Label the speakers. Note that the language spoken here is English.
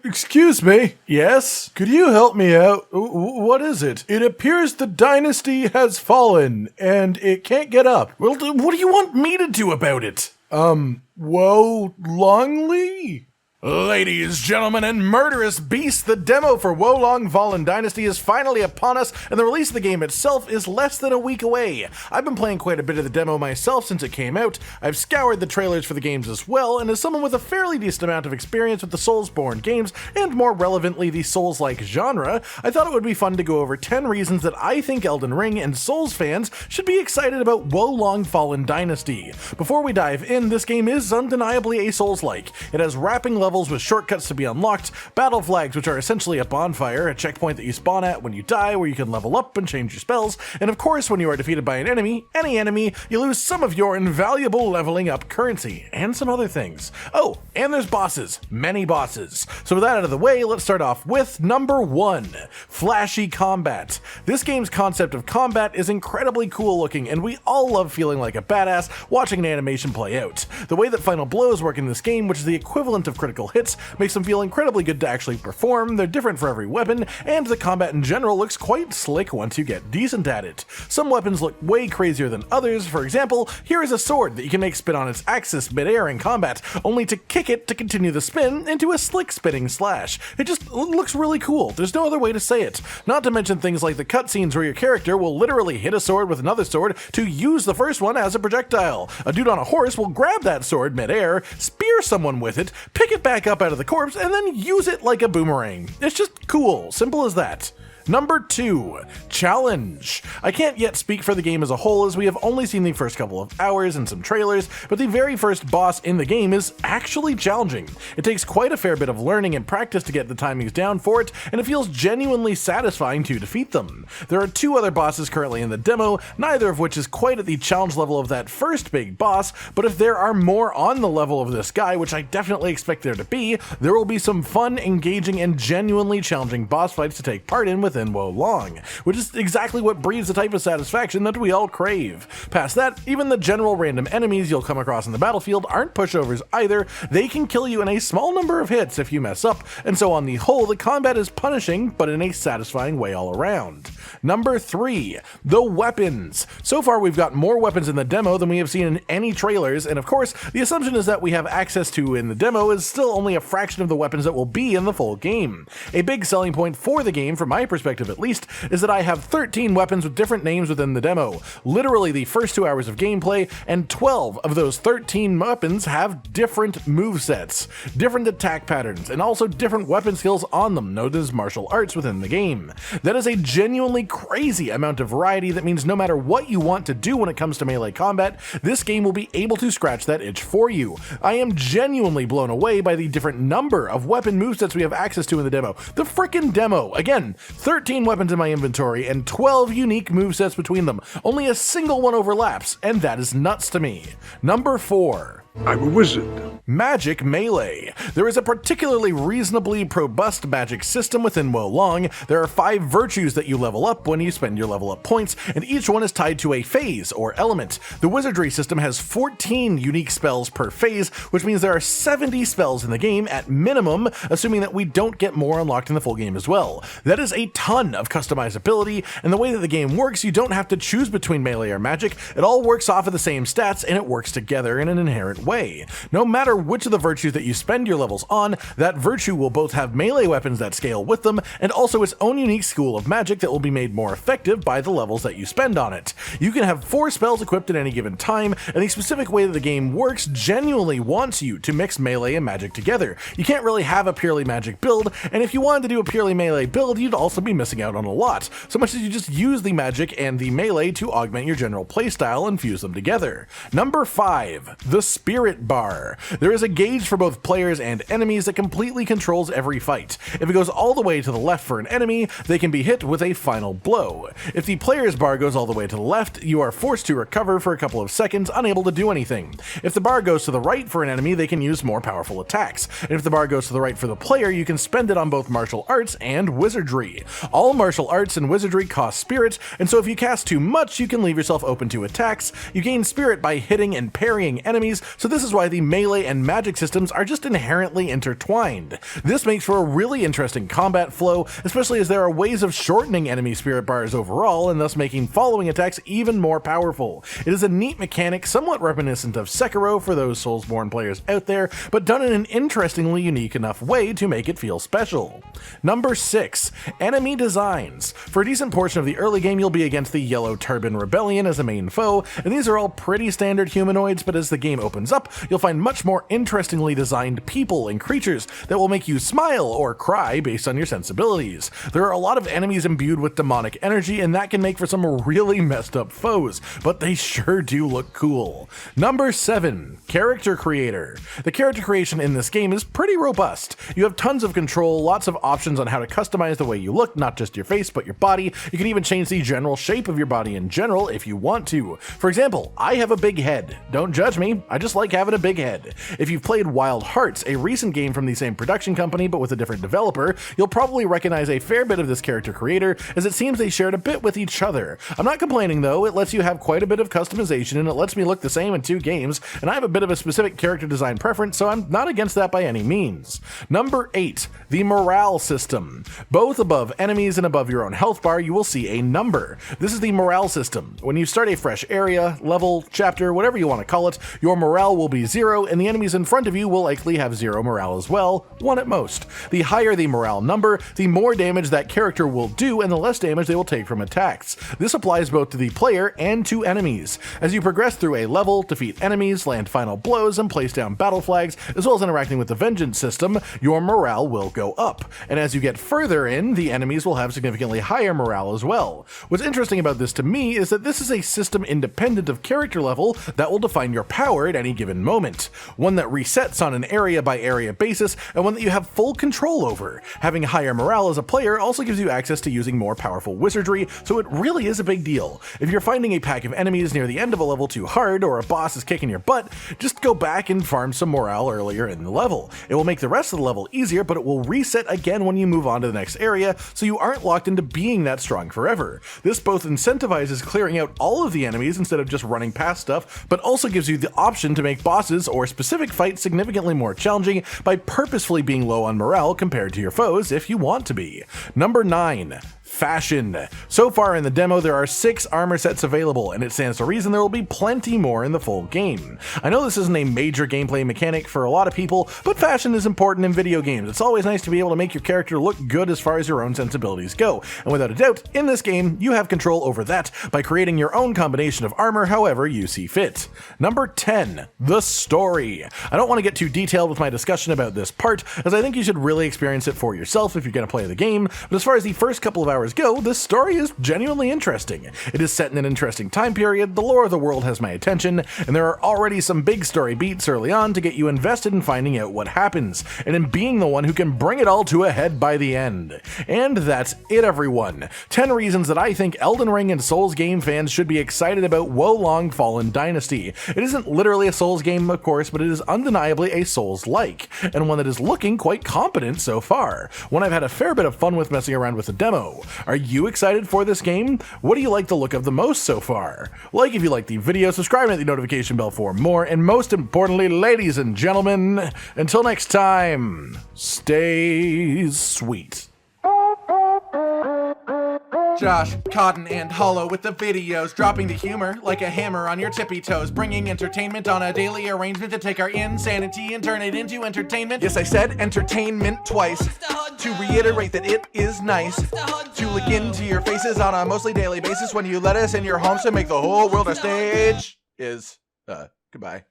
Speaker 1: Excuse me. Yes? Could you help me out? What is it? It appears the dynasty has fallen, and it can't get up. Well, what do you want me to do about it? Wo Long? Ladies, gentlemen, and murderous beasts, the demo for Wo Long Fallen Dynasty is finally upon us, and the release of the game itself is less than a week away. I've been playing quite a bit of the demo myself since it came out. I've scoured the trailers for the games as well, and as someone with a fairly decent amount of experience with the Soulsborne games, and more relevantly the Souls-like genre, I thought it would be fun to go over 10 reasons that I think Elden Ring and Souls fans should be excited about Wo Long Fallen Dynasty. Before we dive in, this game is undeniably a Souls-like. It has wrapping levels with shortcuts to be unlocked, battle flags which are essentially a bonfire, a checkpoint that you spawn at when you die where you can level up and change your spells, and of course when you are defeated by an enemy, any enemy, you lose some of your invaluable leveling up currency, and some other things. Oh, and there's bosses, many bosses. So with that out of the way, let's start off with number 1, flashy combat. This game's concept of combat is incredibly cool looking, and we all love feeling like a badass watching an animation play out. The way that final blows work in this game, which is the equivalent of critical hits, makes them feel incredibly good to actually perform. They're different for every weapon, and the combat in general looks quite slick once you get decent at it. Some weapons look way crazier than others. For example, here is a sword that you can make spin on its axis mid-air in combat, only to kick it to continue the spin into a slick spinning slash. It just looks really cool. There's no other way to say it. Not to mention things like the cutscenes where your character will literally hit a sword with another sword to use the first one as a projectile. A dude on a horse will grab that sword mid-air, spear someone with it, pick it back up out of the corpse, and then use it like a boomerang. It's just cool. Simple as that. Number 2, challenge. I can't yet speak for the game as a whole as we have only seen the first couple of hours and some trailers, but the very first boss in the game is actually challenging. It takes quite a fair bit of learning and practice to get the timings down for it, and it feels genuinely satisfying to defeat them. There are 2 other bosses currently in the demo, neither of which is quite at the challenge level of that first big boss, but if there are more on the level of this guy, which I definitely expect there to be, there will be some fun, engaging, and genuinely challenging boss fights to take part in within Wo Long, which is exactly what breeds the type of satisfaction that we all crave. Past that, even the general random enemies you'll come across in the battlefield aren't pushovers either. They can kill you in a small number of hits if you mess up, and so on the whole, the combat is punishing, but in a satisfying way all around. Number 3, the weapons. So far we've got more weapons in the demo than we have seen in any trailers, and of course, the assumption is that we have access to in the demo is still only a fraction of the weapons that will be in the full game. A big selling point for the game, from my perspective at least, is that I have 13 weapons with different names within the demo. Literally the first 2 hours of gameplay, and 12 of those 13 weapons have different movesets, different attack patterns, and also different weapon skills on them, known as martial arts within the game. That is a genuinely crazy amount of variety that means no matter what you want to do when it comes to melee combat, this game will be able to scratch that itch for you. I am genuinely blown away by the different number of weapon movesets we have access to in the demo. The frickin' demo! Again, 13 weapons in my inventory and 12 unique movesets between them. Only a single one overlaps, and that is nuts to me. Number 4.
Speaker 2: I'm a wizard.
Speaker 1: Magic melee. There is a particularly reasonably robust magic system within Wo Long. There are 5 virtues that you level up when you spend your level up points, and each one is tied to a phase or element. The wizardry system has 14 unique spells per phase, which means there are 70 spells in the game at minimum, assuming that we don't get more unlocked in the full game as well. That is a ton of customizability, and the way that the game works, you don't have to choose between melee or magic. It all works off of the same stats, and it works together in an inherent way. No matter which of the virtues that you spend your levels on, that virtue will both have melee weapons that scale with them, and also its own unique school of magic that will be made more effective by the levels that you spend on it. You can have 4 spells equipped at any given time, and the specific way that the game works genuinely wants you to mix melee and magic together. You can't really have a purely magic build, and if you wanted to do a purely melee build, you'd also be missing out on a lot, so much as you just use the magic and the melee to augment your general playstyle and fuse them together. Number 5, the Spirit Bar. There is a gauge for both players and enemies that completely controls every fight. If it goes all the way to the left for an enemy, they can be hit with a final blow. If the player's bar goes all the way to the left, you are forced to recover for a couple of seconds, unable to do anything. If the bar goes to the right for an enemy, they can use more powerful attacks. And if the bar goes to the right for the player, you can spend it on both martial arts and wizardry. All martial arts and wizardry cost spirit, and so if you cast too much, you can leave yourself open to attacks. You gain spirit by hitting and parrying enemies, So this is why the melee and magic systems are just inherently intertwined. This makes for a really interesting combat flow, especially as there are ways of shortening enemy spirit bars overall and thus making following attacks even more powerful. It is a neat mechanic, somewhat reminiscent of Sekiro for those Soulsborne players out there, but done in an interestingly unique enough way to make it feel special. Number 6. Enemy designs. For a decent portion of the early game, you'll be against the Yellow Turban Rebellion as a main foe, and these are all pretty standard humanoids, but as the game opens up, you'll find much more interestingly designed people and creatures that will make you smile or cry based on your sensibilities. There are a lot of enemies imbued with demonic energy, and that can make for some really messed up foes, but they sure do look cool. Number 7. Character creator. The character creation in this game is pretty robust. You have tons of control, lots of options on how to customize the way you look, not just your face, but your body. You can even change the general shape of your body in general if you want to. For example, I have a big head. Don't judge me, I just like having a big head. If you've played Wild Hearts, a recent game from the same production company but with a different developer, you'll probably recognize a fair bit of this character creator, as it seems they shared a bit with each other. I'm not complaining though, it lets you have quite a bit of customization and it lets me look the same in 2 games, and I have a bit of a specific character design preference, so I'm not against that by any means. Number 8. The morale system. Both above enemies and above your own health bar, you will see a number. This is the morale system. When you start a fresh area, level, chapter, whatever you want to call it, your morale will be 0, and the enemies in front of you will likely have 0 morale as well, 1 at most. The higher the morale number, the more damage that character will do and the less damage they will take from attacks. This applies both to the player and to enemies. As you progress through a level, defeat enemies, land final blows, and place down battle flags, as well as interacting with the vengeance system, your morale will go up. And as you get further in, the enemies will have significantly higher morale as well. What's interesting about this to me is that this is a system independent of character level that will define your power at any given moment. One that resets on an area by area basis, and one that you have full control over. Having higher morale as a player also gives you access to using more powerful wizardry, so it really is a big deal. If you're finding a pack of enemies near the end of a level too hard, or a boss is kicking your butt, just go back and farm some morale earlier in the level. It will make the rest of the level easier, but it will reset again when you move on to the next area, so you aren't locked into being that strong forever. This both incentivizes clearing out all of the enemies instead of just running past stuff, but also gives you the option to make bosses or specific fights significantly more challenging by purposefully being low on morale compared to your foes if you want to be. Number 9. Fashion. So far in the demo, there are 6 armor sets available, and it stands to reason there will be plenty more in the full game. I know this isn't a major gameplay mechanic for a lot of people, but fashion is important in video games. It's always nice to be able to make your character look good as far as your own sensibilities go, and without a doubt, in this game, you have control over that by creating your own combination of armor however you see fit. Number 10. The story. I don't want to get too detailed with my discussion about this part, as I think you should really experience it for yourself if you're going to play the game, but as far as the first couple of hours go, this story is genuinely interesting. It is set in an interesting time period, the lore of the world has my attention, and there are already some big story beats early on to get you invested in finding out what happens, and in being the one who can bring it all to a head by the end. And that's it, everyone. 10 reasons that I think Elden Ring and Souls game fans should be excited about Wo Long Fallen Dynasty. It isn't literally a Souls game, of course, but it is undeniably a Souls-like, and one that is looking quite competent so far. One I've had a fair bit of fun with messing around with the demo. Are you excited for this game? What do you like the look of the most so far? Like if you like the video, subscribe and hit the notification bell for more, and most importantly, ladies and gentlemen, until next time, stay sweet.
Speaker 2: Josh, Cotton, and Hollow with the videos, dropping the humor like a hammer on your tippy toes, bringing entertainment on a daily arrangement to take our insanity and turn it into entertainment. Yes, I said entertainment twice, to reiterate that it is nice to look into your faces on a mostly daily basis when you let us in your homes to make the whole world a stage. Goodbye.